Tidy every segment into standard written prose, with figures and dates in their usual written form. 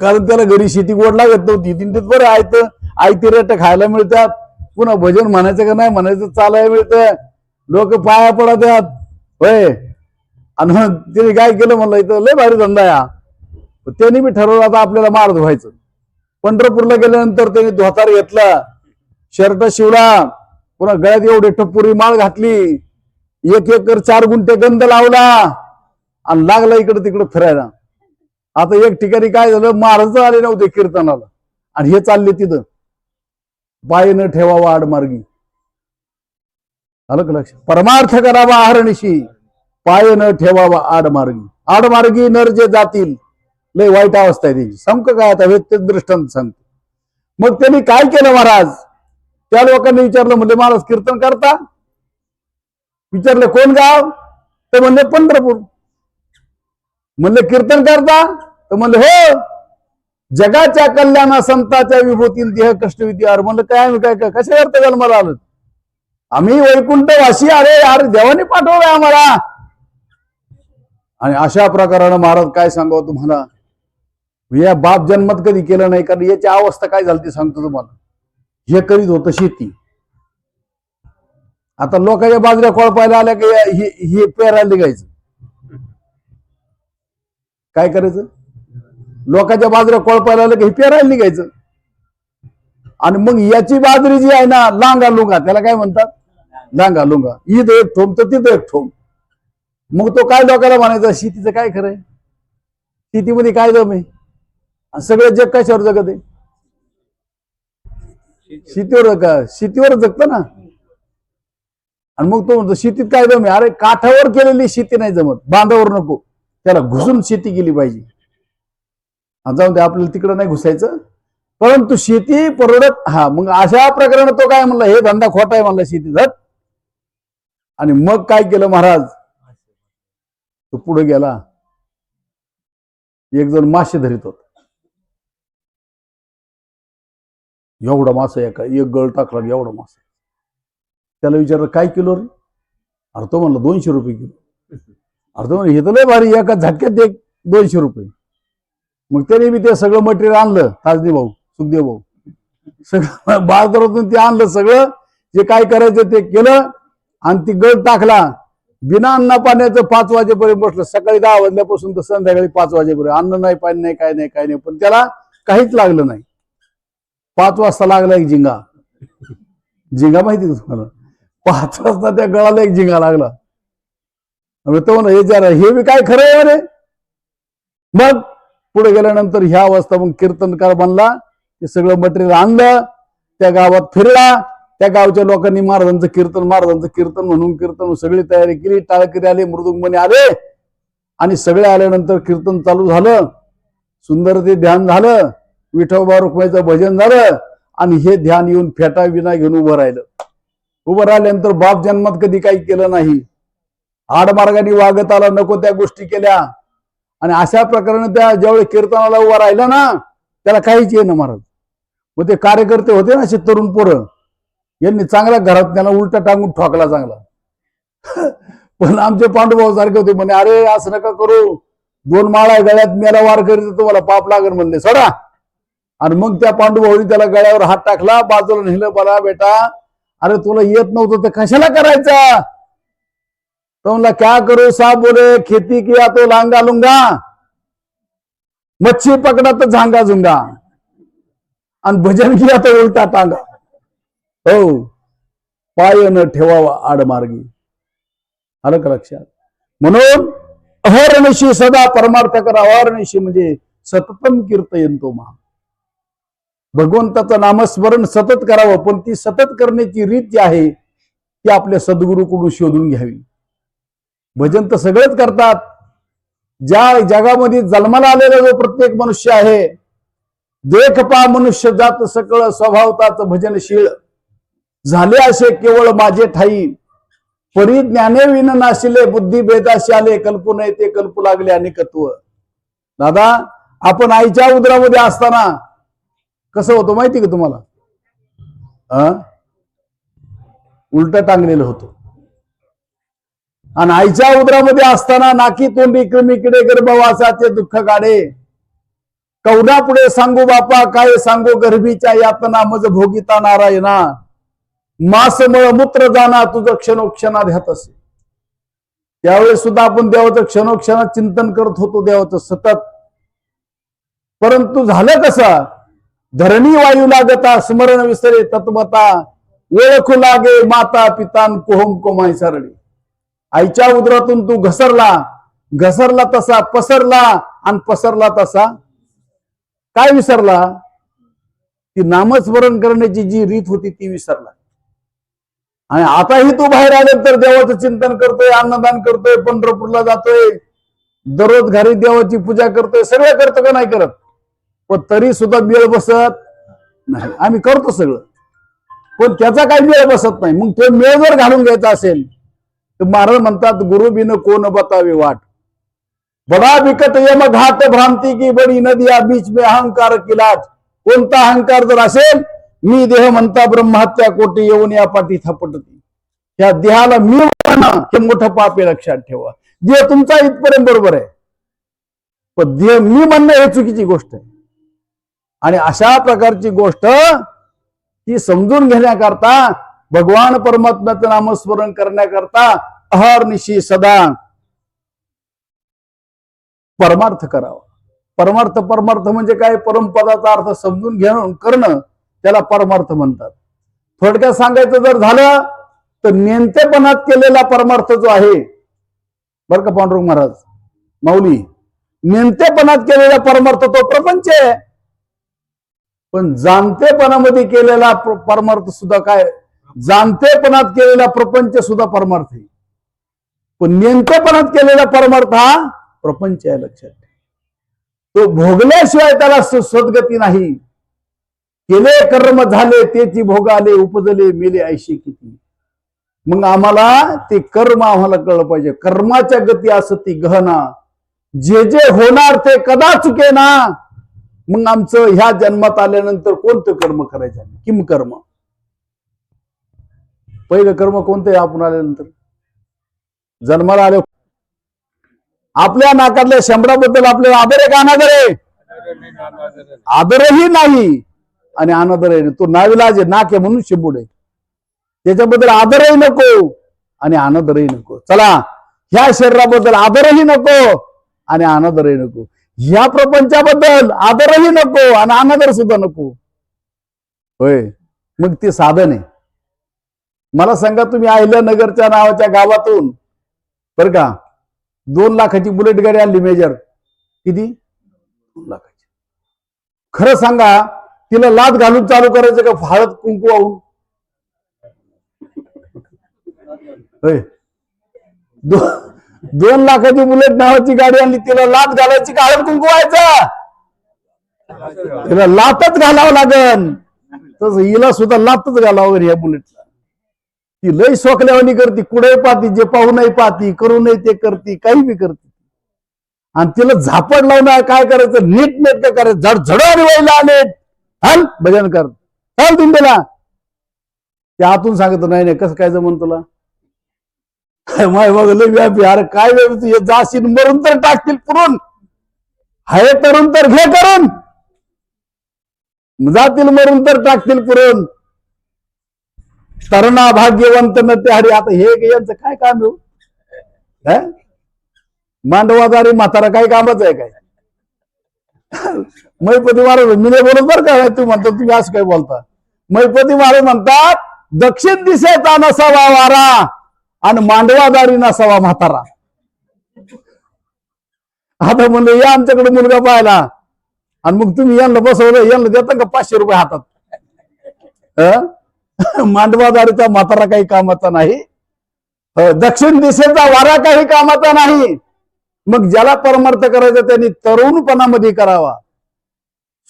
कारण त्याला घरी शेती गोड लागत नव्हती. तिथेच बरं आयते रेट खायला मिळतात, पुन्हा भजन म्हणायचं का नाही म्हणायचं चालायला मिळतं, लोक पाया पडतात होय. आणि तिने काय केलं म्हणलं इथं लय भारी धंदा या. त्यांनी बी ठरवलं आता आपल्याला मार धुवायचं. पंढरपूरला गेल्यानंतर त्यांनी धोतार घेतला, शर्ट शिवला, पुन्हा गळ्यात एवढी टप्पुरी माळ घातली, 1 एकर 4 गुंठे गंध लावला आणि लागला इकडे तिकडे फिरायला. आता एक ठिकाणी काय झालं, महाराज आले नव्हते कीर्तनाला आणि हे चालले तिथं, पाय न ठेवावा आडमार्गी. आलं का लक्ष? परमार्थ करावा आहरणीशी, पाय न ठेवावा आडमार्गी. आडमार्गी नर जे जातील, लय वाईट अवस्था आहे त्याची. समक काय आता ते दृष्टांत सांगतो. मग त्यांनी काय केलं महाराज, त्या लोकांनी विचारलं, म्हणले महाराज कीर्तन करता? विचारले कोण गाव? तर म्हणले पंढरपूर. म्हणले कीर्तन करता? तर म्हणले हो. जगाच्या कल्याणा संताच्या विभूती देह कष्टविधी. अरे म्हणलं काय आम्ही काय कशा अर्थ जन्माला आलो? आम्ही वैकुंठ वासी. अरे यार देवाने पाठवलंय आम्हाला. आणि अशा प्रकारानं महाराज काय सांगावं तुम्हाला, या बाप जन्मात कधी केलं नाही. कारण याची अवस्था काय झाली ती सांगतो तुम्हाला. हे करीत होतं शेती. आता लोकांच्या बाजऱ्या कोळपायला आल्या की हे पेरायला निघायचं. काय करायचं? लोकांच्या बाजऱ्या कोळपायला आल्या की हे पेरायला निघायचं. आणि मग याची बाजरी जी आहे ना, लांगा लुंगा, त्याला काय म्हणतात? लांगा लुंगा. इथं एक ठोम तर तिथं एक ठोम. मग तो काय लोकांना म्हणायचा, शेतीचं काय खरंय? शेतीमध्ये काय दम आहे? सगळं जग कशावर जगत आहे? शेतीवर का? शेतीवर जगत ना. आणि मग तो म्हणतो शेतीत काय दम आहे? अरे काठावर केलेली शेती नाही जमत, बांधावर नको, त्याला घुसून शेती केली पाहिजे. जाऊन ते आपल्याला तिकडं नाही घुसायचं, परंतु शेती परवडत. हा मग अशा प्रकारे तो काय म्हणला, हे धंदा खोटा आहे म्हणला शेती धत. आणि मग काय केलं महाराज, तो पुढे गेला. एक जण मासे धरीत होता, एवढा मासा एक गळ टाकला एवढा मासा. त्याला विचारलं काय किलो रे? अरे तो म्हणला 200 रुपये किलो. अरे तो म्हणलं हे तर लय भारी, एका झटक्यात 200 रुपये. मग त्याने मी ते सगळं मटेरियल आणलं, ताजदी भाऊ, सुखदेव भाऊ, सगळं बाजारातून ते आणलं, सगळं जे काय करायचं ते केलं आणि ती गळ टाकला. बिना अन्न पाण्याचं 5 वाजेपर्यंत बसलं. सकाळी 10 वाजल्यापासून तर संध्याकाळी 5 वाजेपर्यंत अन्न नाही, पाणी नाही, काय नाही काय नाही. पण त्याला काहीच लागलं नाही. 5 वाजता लागला एक झिंगा. झिंगा माहिती का तुम्हाला? 5 वाजता त्या गळाला एक झिंगा लागला. तो म्हणा हे बी काय खरं आहे रे. मग पुढे गेल्यानंतर ह्या अवस्था मग कीर्तनकार बनला. ते सगळं मटेरियल आणलं, त्या गावात फिरला. त्या गावच्या लोकांनी महाराजांचं कीर्तन म्हणून सगळी तयारी केली. टाळकरी आले, मृदुंगमणी आले आणि सगळे आल्यानंतर कीर्तन चालू झालं. सुंदर ते ध्यान झालं, विठोबा रुक्माईचं भजन झालं आणि हे ध्यान येऊन फेटा विना घेऊन उभं राहिलं. उभं राहिल्यानंतर बाप जन्मात कधी काही केलं नाही, आडमार्गाने वागत आला, नको त्या गोष्टी केल्या. आणि अशा प्रकारे त्या ज्यावेळी कीर्तनाला उभा राहिला ना, त्याला काहीच येणं महाराज. मग ते कार्यकर्ते होते ना असे तरुण पोरं, यांनी चांगल्या घरात त्याला उलटा टांगून ठोकला चांगला. पण आमचे पांडुभाऊ सारखे होते, म्हणे अरे असं नका करू, 2 माळा गळ्यात मेला वार करीत तुम्हाला पाप लागेल म्हणले, सोडा. आणि मग त्या पांडुभाऊनी त्याला गळ्यावर हात टाकला, बाजूला नेलं. बला बेटा, अरे तुला येत नव्हतं तर कशाला करायचा? तो म्हणला क्या करू साहब, बोले खेती किया तो लांगा लुंगा, मच्छी पकडा तर झांगा झुंगा, आणि भजन किया तर उलटा टांगा. हो, पाय न ठेवावा आडमार्गी. आलं का लक्षात? म्हणून अहर्निशी सदा परमार्थ करा. अहर्निशी म्हणजे सततम कीर्तयंतो मा, भगवंताचं नामस्मरण सतत करावं. पण ती सतत करण्याची रीत जी आहे ती आपल्या सद्गुरूकडून शोधून घ्यावी. भजन तर सगळेच करतात. ज्या जगामध्ये जन्माला आलेला जो प्रत्येक मनुष्य आहे, देख पा मनुष्य जात सकळ स्वभावताच भजनशील, झाले असे केवळ माझे ठाई, परी ज्ञाने विन नाशिले, बुद्धी भेदाशी आले, कल्पू नये ते कल्पू लागले अनेकत्व. दादा, आपण आईच्या उदरामध्ये असताना कसं होतं माहिती का तुम्हाला? उलट टांगलेलं होतं. आणि आईच्या उदरामध्ये असताना नाकी तोंडी क्रमी किडे गर्भवासाचे दुःख काढे. कवना पुढे सांगू बापा, काय सांगू गर्भीच्या यातना, मज भोगिता नारायणा, मासमळ मूत्र जाना, तुझं क्षणोक्षणात ध्यात असे. त्यावेळेस सुद्धा आपण देवाचं क्षणोक्षणात चिंतन करत होतो, देवाचं सतत. परंतु झालं कसं, धरणी वायू लागता, स्मरण विसरे तत्वता, ओळखू लागे माता पितान कोहम कोमाई सरळी. आईच्या उदरातून तू घसरला तसा पसरला, आणि पसरला तसा काय विसरला? ती नामस्मरण करण्याची जी रीत होती ती विसरला. आणि आताही तू बाहेर आल्यानंतर देवाचं चिंतन करतोय, अन्नदान करतोय, पंढरपूरला जातोय, दररोज घरी देवाची पूजा करतोय, सगळं करतो का नाही करत? पण तरी सुद्धा मेळ बसत नाही. आम्ही करतो सगळं, पण त्याचा काही मेळ बसत नाही. मग तो मेळ जर घालून घ्यायचा असेल तर महाराज म्हणतात, गुरु बिन कोण बतावे वाट, बडा बिकट यम घाट भ्रांती की बडी नदिया बीच में अहंकार किलाट. कोणता अहंकार जर असेल, मी देह म्हणता ब्रह्महत्या कोटी येऊन या पाठी थपटती, त्या देहाला मी म्हणणं हे मोठं पाप आहे, लक्षात ठेवा. देह तुमचा इथपर्यंत बरोबर आहे, पण देह मी म्हणणं हे चुकीची गोष्ट आहे. आणि अशा प्रकारची गोष्ट ती समजून घेण्याकरता, भगवान परमात्म्याचं नामस्मरण करण्याकरता अहर्निशी सदा परमार्थ करावा. परमार्थ म्हणजे काय? परमपदाचा अर्थ समजून घेऊन करणं, त्याला परमार्थ म्हणतात. थोडक्यात सांगायचं जर झालं तर नेमतेपणात केलेला परमार्थ जो आहे, बरं का पांडुरंग महाराज माऊली, नेमतेपणात केलेला परमार्थ तो प्रपंच आहे. पण जाणतेपणामध्ये केलेला परमार्थ सुद्धा काय? जाणतेपणात केलेला प्रपंच सुद्धा परमार्थ आहे. पण नेमकेपणात केलेला परमार्थ हा प्रपंच आहे, लक्षात. तो भोगल्याशिवाय त्याला सद्गती नाही. केले कर्म झाले तेची भोग आले, उपजले मेले ऐशी किती. मग आम्हाला ते कर्म आम्हाला कळलं पाहिजे. कर्माच्या गती असती गहना, जे जे होणार ते कदा चुके ना. मग आमचं ह्या जन्मात आल्यानंतर कोणतं कर्म करायचं? किम कर्म. पहिलं कर्म कोणतं आहे? आपण आल्यानंतर जन्माला आले, आपल्या नाकातल्या शंभराबद्दल आपल्याला आदर आहे का अनादर आहे? आदरही नाही आणि अनादर आहे. तो नाविलाज आहे, नाक आहे म्हणून शिंबूड आहे. त्याच्याबद्दल आदरही नको आणि अनादरही नको. चला, ह्या शरीराबद्दल आदरही नको आणि अनादरही नको. ह्या प्रपंचाबद्दल आदरही नको आणि अनादर सुद्धा नको. होय, मग ते साधन आहे. मला सांगा, तुम्ही अहिल्यानगरच्या नावाच्या गावातून बरं का 2 लाखाची बुलेट गाडी आणली मेजर. किती? 2 लाखाची. खरं सांगा, तिला लाद घालून चालू करायचं का हळद कुंकू वाहून? 2 लाखाची बुलेट नावाची गाडी आणली, तिला लाद घालायची का हळद कुंकू व्हायचं? तिला लातच घालावं लागन. तसं हिला सुद्धा लातच घालावं या बुलेटला. ती लय सोकल्यावानी करती, कुठे पाहती, जे पाहू नाही पाहती, करू नाही ते करती, काही बी करती. आणि तिला झापड लावून काय करायचं? नीट नेटकं करायचं. झडझडवणी व्हायला आले, हल भजन कर, चल दिंडीला. ते आतून सांगत नाही कसं काय जमन तुला? माय बघ लय व्यापी. अरे काय व्यापी, तू जाशील मरून तर टाकतील पुरून, हाय तरुण तर घे करून, जातील मरून तर टाकतील पुरून. तरुणा भाग्यवंत न ते हरी. आता हे यांचं काय काम आहे? मांडवादारी म्हातारा काही कामच आहे काय? मैपती महाराज मी नाही बोलत बरं का, तू म्हणतो तुम्ही असं काय बोलता. मैपती महाराज म्हणतात, दक्षिण दिशेचा नसावा वारा आणि मांडवादारी नसावा म्हातारा. आता म्हणलं या आमच्याकडे मुलगा पाहायला, आणि मग तुम्ही यांना बसवलं, यांना देता का 500 रुपये हातात? मांडवादारीचा म्हातारा काही कामाचा नाही, दक्षिण दिशेचा वारा काही कामाचा नाही. मग ज्याला परमार्थ करायचं त्यांनी तरुणपणामध्ये करावा.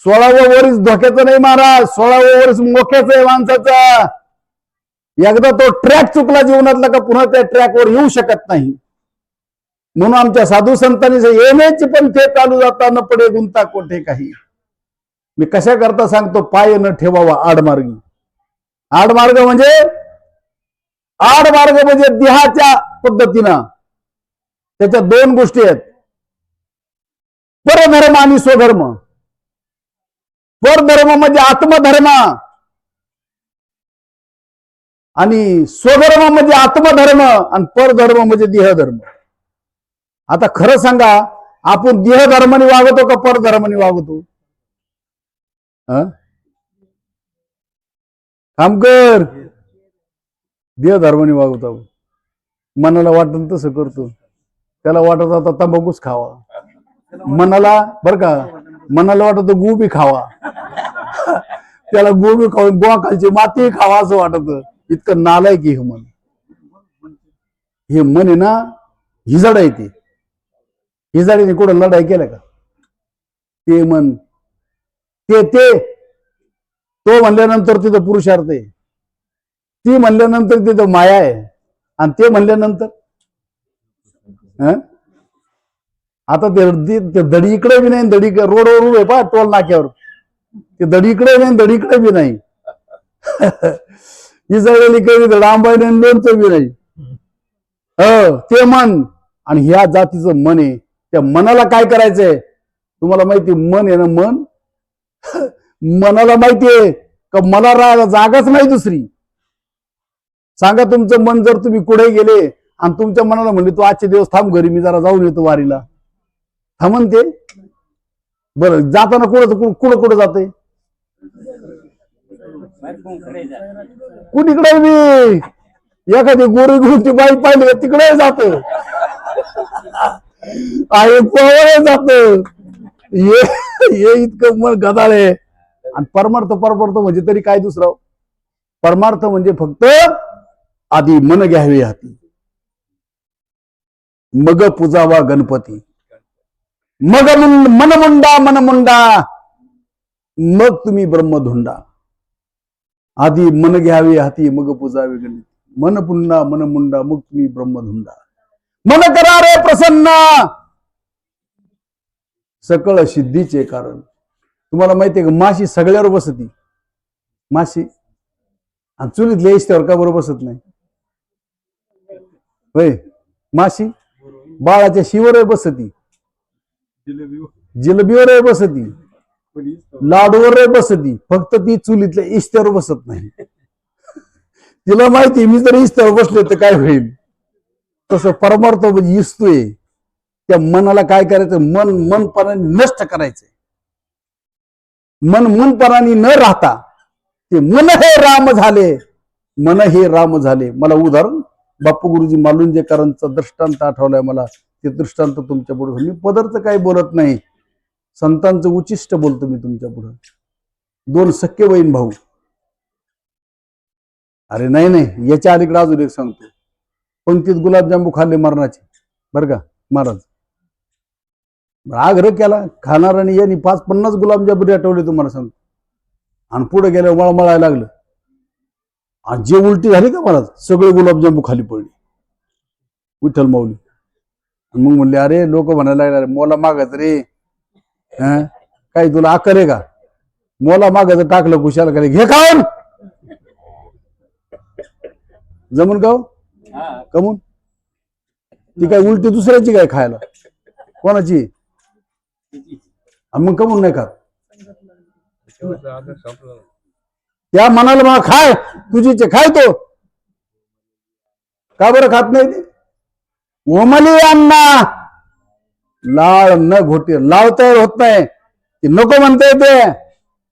16वं वर्ष धोक्याचं नाही महाराज, 16वं वर्ष मोक्याचं आहे माणसाचं. एकदा तो ट्रॅक चुकला जीवनातला का पुन्हा त्या ट्रॅकवर येऊ शकत नाही. म्हणून आमच्या साधू संतांनी येण्याची पण ते चालू जाता न पडे गुंता कोठे काही. मी कशा करता सांगतो, पाय न ठेवावा आडमार्गी. आडमार्ग म्हणजे देहाच्या पद्धतीनं. त्याच्या 2 गोष्टी आहेत, परधर्म आणि स्वधर्म. परधर्म म्हणजे आत्मधर्म आणि स्वधर्म म्हणजे आत्मधर्म आणि परधर्म म्हणजे देहधर्म. आता खरं सांगा, आपण देहधर्माने वागतो का परधर्माने वागतो? काम कर. देहधर्माने वागतो. मनाला वाटतं तसं करतो. त्याला वाटत आता तंबाखूच खावा, मनाला बर का, मनाला वाटत गोबी खावा, त्याला गोबी खाऊन गोवा खालची माती खावा असं वाटत. इतकं नालायक हे मन. हे मन आहे ना, हिजाड आहे ते. हिजाडीने कुठं लढाई केल्या का? ते मन ते ते तो म्हणल्यानंतर तिथं पुरुषार्थ आहे, ती म्हणल्यानंतर तिथं माया आहे, आणि ते म्हणल्यानंतर आता ते दडी इकडे बी नाही, दडी रोडवर उभे पा टोल नाक्यावर, ते दडी इकडे नाही, दडी इकडे बी नाही. इजळलेली कधी लांबाई लोणचं बी नाही. ते मन. आणि ह्या जातीचं मन आहे. त्या मनाला काय करायचंय तुम्हाला माहिती? मन आहे ना, मन मनाला माहितीये का मला राहायला जागाच नाही दुसरी. सांगा, तुमचं मन जर तुम्ही कुठे गेले आणि तुमच्या मनाला म्हणले तू आजचे दिवस थांब घरी, मी जरा जाऊन येतो वारीला, थांबन ते? बरं, जाताना कुठं कुठं कुठं जाते? कुणीकडे मी एखादी गोरी गोरी बाई पाहिली तिकडे जात, आहे पवळ जात. हे इतकं मन गदाळ आहे. आणि परमार्थ म्हणजे तरी काय दुसरं? परमार्थ म्हणजे फक्त आधी मन घ्यावे हाती, मग पूजावा गणपती, मग मनमुंडा, मग तुम्ही ब्रह्मधुंडा. आधी मन घ्यावे हाती, मग पूजावे गणपती, मनमुंडा, मग तुम्ही ब्रह्मधुंडा. मन करा रे प्रसन्न, सकळ सिद्धीचे कारण. तुम्हाला माहितीये का, माशी सगळ्यावर बसती. माशी आणि चुलीतल्या इष्टावर का बरोबर बसत नाही? होय, माशी बाळाच्या शिवर बसती, जिलबीवर बसती, लाडूवर बसती, फक्त ती चुलीतल्या इष्टावर बसत नाही. तिला माहिती मी जर इष्टावर बसले तर काय होईल. तसं परमार्थ म्हणजे इस्तोय. त्या मनाला काय करायचं? मनपणाने नष्ट करायचंय. मनपणाने न राहता ते मन हे राम झाले, मन हे राम झाले. मला उदाहरण बाप्पू गुरुजी मालुंजेकरांचं दृष्टांत आठवलंय मला. ते दृष्टांत तुमच्या पुढे, मी पदरचं काही बोलत नाही, संतांचं उचिष्ट बोलतो मी तुमच्या पुढे. 2 सख्खे बहीण भाऊ. अरे नाही, याच्या अलीकडे अजून एक सांगतो. पंक्तीत गुलाबजांबू खाल्ले मरणाचे, बरं का महाराज. आग्रह केला खाणार, आणि यांनी 5-50 गुलाबजांबू आठवले तुम्हाला सांगतो. आणि पुढे गेल्या मळमळायला लागलं, आणि जे उलटी झाली का महाराज, सगळे गुलाबजांबू खाली पडले. विठ्ठल माऊली. आणि मग म्हणले, अरे लोक म्हणायला लागले, मोला मागायचं रे, काही तुला अक्कल आहे का? मोला मागायचं टाकलं कुशाला करे, घे खाऊन. जमून का कमून? ती काय उलटी दुसऱ्याची काय खायला? कोणाची? मग कमून नाही खात? त्या मनाला मग खाय, तुझीचे खाय. तो का बरं खात नाही? ते ओमली अण्णा, लाळ न घोटे, लाळ तयार होत नाही, ते नको म्हणता येते.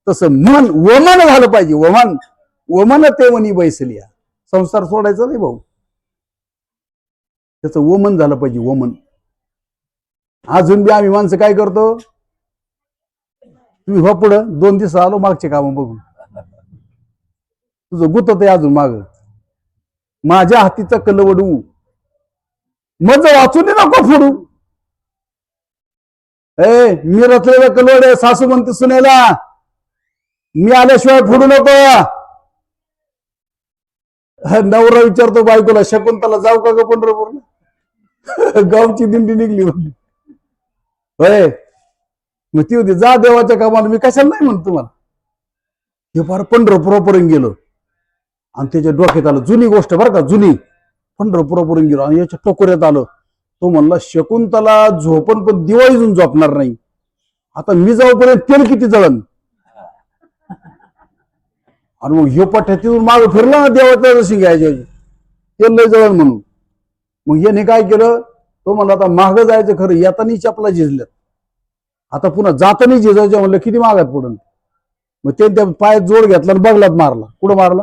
तसं मन वमन झालं पाहिजे. वमन ते मनी बैसलिया. संसार सोडायचा नाही भाऊ, त्याचं वमन झालं पाहिजे, वमन. अजून बी आम्ही माणसं काय करतो, तुम्ही हो पुढं 2 दिवस आलो मागचे काम बघून, तुझं गुतत आहे अजून माग. माझ्या हातीचा कलवडू मज वाचून नको फोडू. मी रचलेलं कलवड आहे, सासू म्हणते सुनेला, मी आल्याशिवाय फोडू नको. नवरा विचारतो बायकोला, शकुंतला जाऊ का ग पंढरपूरला? गावची दिंडी निघली म्हणली. होय, मग ती होती जा देवाच्या कामाला, मी कशाला नाही म्हणतो तुम्हाला. हे फार पंढरपुरापर्यंत गेलो, आणि त्याच्या डोक्यात आलं, जुनी गोष्ट बरं का, जुनी. पंढरपुरापर्यंत गेलो आणि याच्या टोकऱ्यात आलं. तो म्हणला, शकुंतला झोपण पण दिवाळीतून झोपणार नाही. आता मी जाऊपर्यंत तेल किती जळण. आणि मग ह्यो पठ्ठ्या तिथून मागे फिरला ना देवाच्या जशी घ्यायच्या ते लय जवळ म्हणून. मग याने काय केलं, तो म्हणला आता मागं जायचं खरं, येतानी चपला झिजल्यात, आता पुन्हा जातानी झिजायचं म्हणलं किती मागात पडून. मग ते त्या पायात जोड घेतला आणि बगलात मारला. कुठं मारला?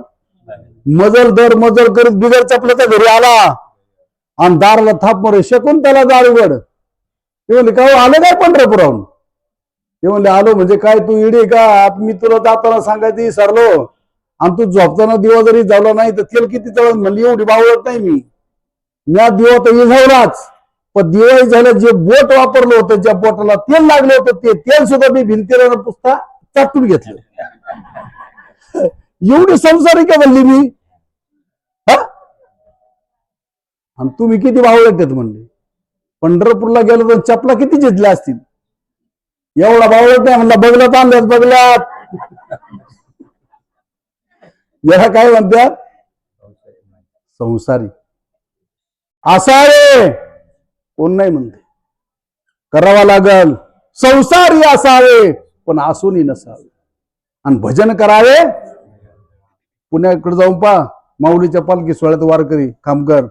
मजल करीत बिगर चपल्याचा घरी आला आणि दाराला थाप मारे शकून त्याला दारुगड. ते म्हणले का आलं काय पंढरपुराहून? ते म्हणले आलो म्हणजे काय तू इडी का? मी तुला जाताना सांगायचं विसरलो आणि तू झोपताना दिवा जरी झाला नाही तर तेल किती जळण म्हणली, एवढी बावळत नाही मी. म्या दिवा तर विझवलाच, पण दिवाळी झालं जे बोट वापरलं होतं, ज्या बोटाला तेल लागलं होतं ते तेल सुद्धा मी भिंतीला पुसता चाटून घेतलं. एवढी संसारी का म्हणली मी. आणि तुम्ही किती बावळत आहेत म्हणले. पंढरपूरला गेलो तर चपला किती झिजल्या असतील. एवढा बावळत नाही म्हणला, बगलात आणल्यात बगलात. याला काय म्हणतात? संसारी. असावे कोण नाही म्हणते, करावा लागल. संसारी असावे पण असूनही नसावे. आणि भजन करावे. पुण्याकडे जाऊन पहा, माऊलीच्या पालखी सोहळ्यात वारकरी कामगार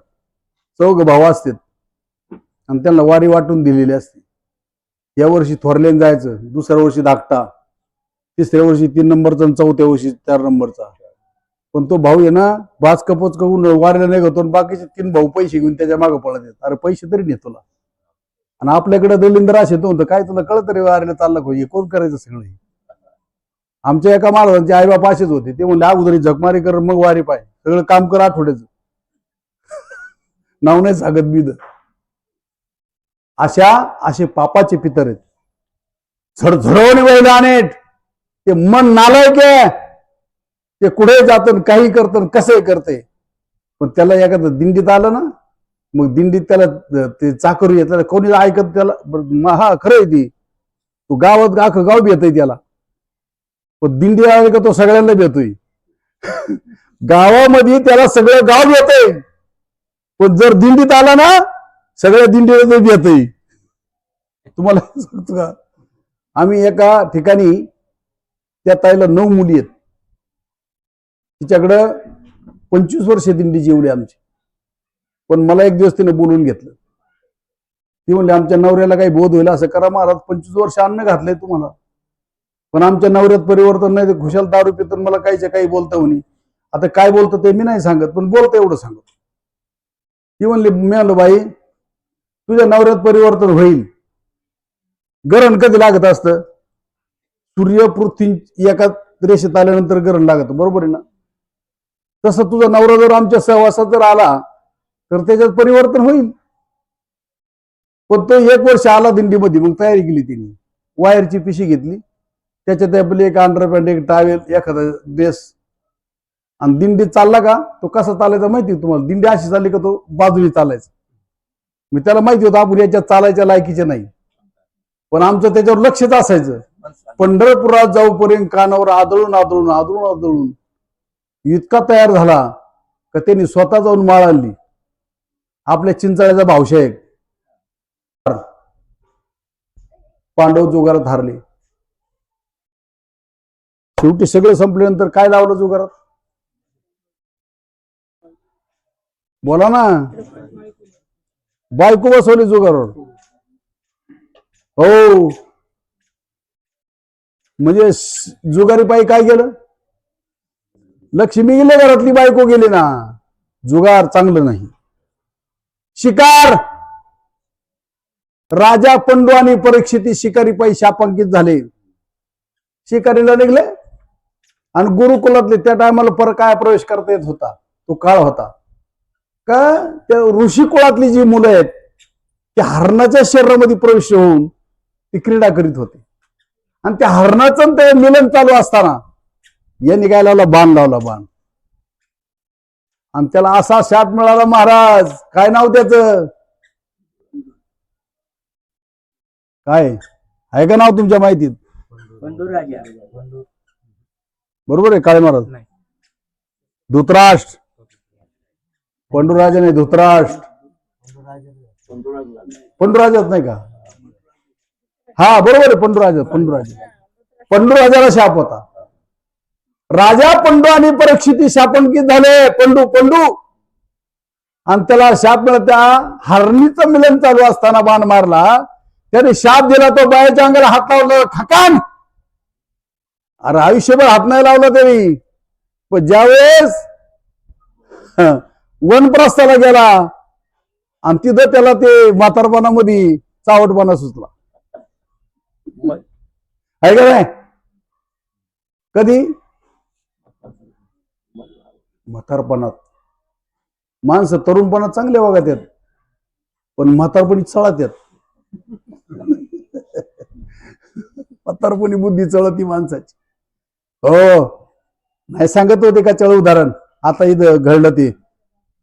चौघ भाऊ असतात आणि त्यांना वारी वाटून दिलेली असते. या वर्षी थोरलेन जायचं, दुसऱ्या वर्षी धाकटा, तिसऱ्या वर्षी 3 नंबरचा आणि चौथ्या वर्षी 4 नंबरचा. पण तो भाऊ आहे ना, बाज कपोच करून वारीला नाही घेतो, बाकीचे 3 भाऊ पैसे घेऊन त्याच्या मागे पळत येत. अरे पैसे तरी नेत तुला. आणि आपल्याकडे दलिंदर असे तो काय तुला कळत रे वारीला चालला हे कोण करायचं सगळं. आमच्या एका महाराजांचे आईबाप असेच होते. ते म्हणले अगोदरी झकमारी कर मग वारी पाय, सगळं काम कर आठवड्याचं. नाव नाही सांगत मी. असे पापाचे पितर आहेत. झडझडवणे वैला नेट. ते मन नालायक आहे. ते कुठे जातं, काही करतं, कसंही करते. पण त्याला एखादं दिंडीत आलं ना, मग दिंडीत त्याला ते चाकरू येत कोणी ऐकत त्याला. हा खरंय ती, तो गावात अख्खं गाव भेटय त्याला. पण दिंडी आली का तो सगळ्यांना भेटतोय. गावामध्ये त्याला सगळं गाव भेटतय, पण जर दिंडीत आला ना सगळ्या दिंडीला भेटतय. तुम्हाला सांगतो का, आम्ही एका ठिकाणी त्या ताईला 9 मुली आहेत. तिच्याकडं 25 वर्ष दिंडी जेवली आमची. पण मला एक दिवस तिने बोलून घेतलं. ती म्हणली आमच्या नवऱ्याला काही बोध होईल असं करा महाराज, 25 वर्ष अन्न घातलंय तुम्हाला, पण आमच्या नवऱ्यात परिवर्तन नाही. ते खुशाल दारू पितून मला काहीच्या काही बोलतं म्हणे. आता काय बोलतं ते मी नाही सांगत, पण बोलतं एवढं सांगत. ती म्हणली मी म्हणलो बाई तुझ्या नवऱ्यात परिवर्तन होईल. गरण कधी लागत असतं? सूर्य पृथ्वी एका रेषेत आल्यानंतर गरण लागत, बरोबर आहे ना? तसं तुझा नवरा जर आमच्या सहवासात जर आला तर त्याच्यात परिवर्तन होईल. पण तो 1 वर्ष आला दिंडीमध्ये, मग तयारी केली तिने. वायरची पिशी घेतली, त्याच्यात आपली एक अंडरपॅन्ट, एक टावेल, एखादा ड्रेस, आणि दिंडीत चालला का तो कसा चालायचा माहिती तुम्हाला? दिंडी अशी चालली का तो बाजूने चालायचा. मी त्याला माहिती होतं आपण याच्यात चालायच्या लायकीचे नाही, पण आमचं त्याच्यावर लक्षच असायचं. पंढरपुरात जाऊपर्यंत कानावर आदळून आदळून आदळून आदळून इतका तयार झाला का त्यांनी स्वतः जाऊन माळ आणली. आपल्या चिंचाळ्याचा भावशाही पांडव जुगारात हारले. शेवटी सगळं संपल्यानंतर काय लावलं जुगारात? बोला ना. बायको बसवली जुगारावर. हो, म्हणजे जुगारी पायी काय गेलं? लक्ष्मी गेले, घरातली बायको गेली ना. जुगार चांगलं नाही. शिकार. राजा पंडू आणि परीक्षित शिकारी पायी शापांकित झाले. शिकारीला निघले आणि गुरुकुलातले त्या टायमाला काय प्रवेश करता येत होता, तो काळ होता का त्या ऋषी कुळातली जी मुलं आहेत त्या हरणाच्या शरीरामध्ये प्रवेश होऊन ती क्रीडा करीत होते. आणि त्या हरणाचं ते मिलन चालू असताना यांनी काय लावला? बाण लावला, बाण. आणि त्याला असा शाप मिळाला महाराज. काय नाव त्याचं? काय आहे का नाव तुमच्या माहितीत? बरोबर आहे काळे महाराज? धृतराष्ट्र. पंडूराजा नाही, धृतराष्ट्र. पंडूराजाच नाही का? हा बरोबर आहे, पंडूराजा. पंडूराजाला शाप होता. राजा पंडू आणि परीक्षिती शापंकित झाले. पंडू पंडू आणि त्याला शाप मिळत. त्या हरणीचं मिलन चालू असताना बाण मारला. त्याने शाप दिला. तो बायाच्या अंगाला हात लावला. खकान. अरे आयुष्यभर हात नाही लावला तरी. पण ज्यावेळेस वनप्रस्थाला गेला आणि तिथं त्याला ते म्हातारपणामध्ये चावटपणा सुचला. आहे का नाही? कधी? म्हातारपणात. माणसं तरुणपणात चांगले वागत आहेत, पण म्हातारपणी चळत आहेत. म्हातारपणी बुद्धी चळती माणसाची. हो, नाही सांगत होते का चळ उदाहरण. आता इथं घडलं ते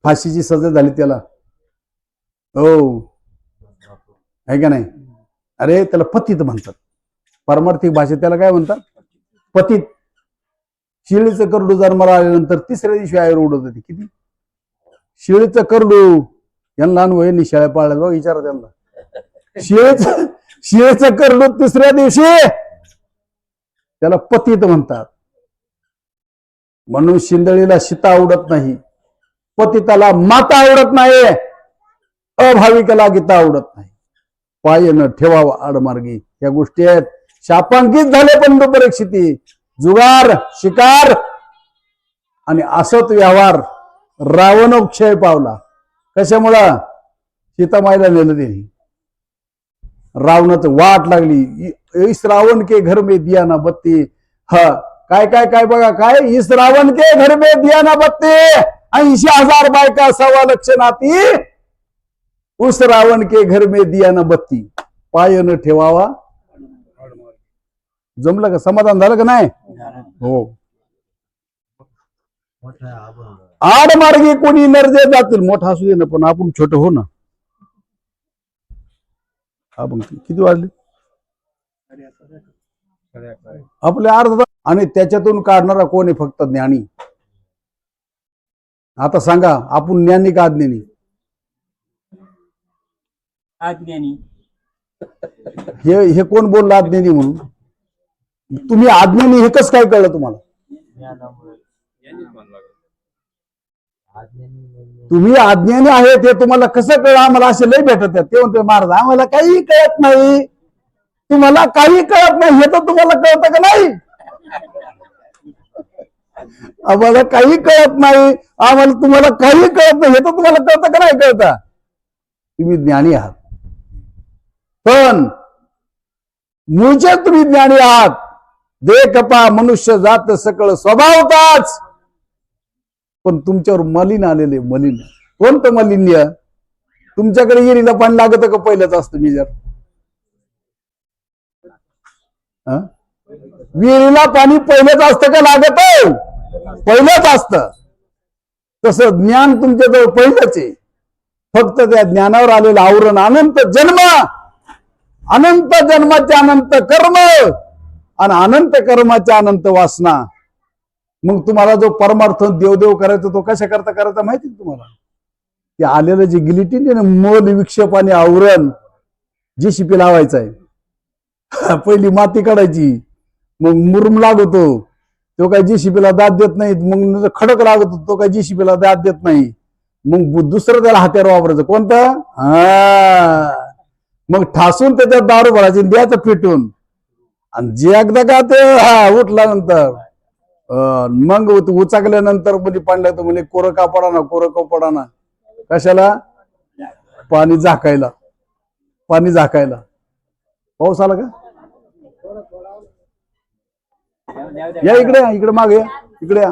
फाशीची सजा झाली त्याला. हो, आहे का नाही? अरे त्याला पतित म्हणतात. पारमार्थिक भाषेत त्याला काय म्हणतात? पतित. शिळीचं करडू जन्माला आल्यानंतर तिसऱ्या दिवशी आयर उडत होती. किती? शिळीचं करडू. यांना लहान वहिनी शेळ्या पाळल्या बघ, विचारा त्यांना. शिळेचं करडू तिसऱ्या दिवशी त्याला पतित म्हणतात. म्हणून शिंदळीला सीता आवडत नाही, पतिताला माता आवडत नाही, अभाविकाला गीता आवडत नाही. पाय न ठेवावा आडमार्गी. या गोष्टी आहेत. शापांकित झाले पंडू परीक्षिती. जुगार, शिकार आणि असत व्यवहार. रावणोक्षय पावला. कशामुळं? सीतामाईला नेलं त्यांनी. रावणाचं वाट लागली. इस रावण के घर में दिया ना बत्ती. हा, काय काय काय बघा काय. इस रावण के घर में दिया ना बत्ती. 80,000 बायका, 1.25 नाती. उस रावण के घर में दिया ना बत्ती. पाय न ठेवावा. जमलं का? समाधान झालं का नाही? हो. आडमार्गी कोणी नरजे जातील. मोठा असू दे ना, पण आपण छोट हो ना. आपण किती वाजले? आपले अर्धा. आणि त्याच्यातून काढणारा कोण आहे? फक्त ज्ञानी. आता सांगा, आपण ज्ञानी का अज्ञानी? अज्ञानी. हे कोण बोललं अज्ञानी म्हणून? तुम्ही अज्ञानी हे कसं काय कळलं तुम्हाला? तुम्ही अज्ञानी आहे ते तुम्हाला कसं कळलं? आम्हाला असे लय भेटत आहेत. ते म्हणते महाराज आम्हाला काही कळत नाही. तुम्हाला काही कळत नाही हे तर तुम्हाला कळतं का नाही? आम्हाला काही कळत नाही, आम्हाला तुम्हाला काही कळत नाही हे तर तुम्हाला कळतं का नाही? कळतं. तुम्ही ज्ञानी आहात, पण मूळचे तुम्ही ज्ञानी आहात. देखपा मनुष्य जात सकळ स्वभावताच. पण तुमच्यावर मलिन आलेले. मलिन. कोणतं मलिन्य? तुमच्याकडे येरीला पाणी लागत का? पहिलंच असतं. मी जर विहिरीला पाणी पहिलंच असतं का? लागत पहिलंच असतं. तसं ज्ञान तुमच्याजवळ पहिलंच आहे. फक्त त्या ज्ञानावर आलेलं आवरण अनंत जन्म, अनंत जन्माचे अनंत कर्म आणि अनंत कर्माच्या अनंत वासना. मग तुम्हाला जो परमार्थ देवदेव करायचा तो कशा करता करायचा माहिती तुम्हाला? ते आलेलं जे गिलिटीन मोल विक्षेप आणि आवरण JCP लावायचं आहे. पहिली माती काढायची, मग मुरुम लागतो. तो काय JCPला दाद देत नाही. मग खडक लागतो, तो काय JCPला दाद देत नाही. मग दुसरं त्याला हत्यार वापरायचं. कोणतं? मग ठासून त्याच्यात दारू भरायची, द्यायचं पेटून. आणि जे एकदा का ते उठल्यानंतर मग उचाकल्यानंतर म्हणजे पाणी लागतं. म्हणजे कोरं का पडा ना, कोरं का पडा ना. कशाला? पाणी झाकायला. पाणी झाकायला. पाऊस आला का? या इकडे, इकडे मागे या, इकडे या.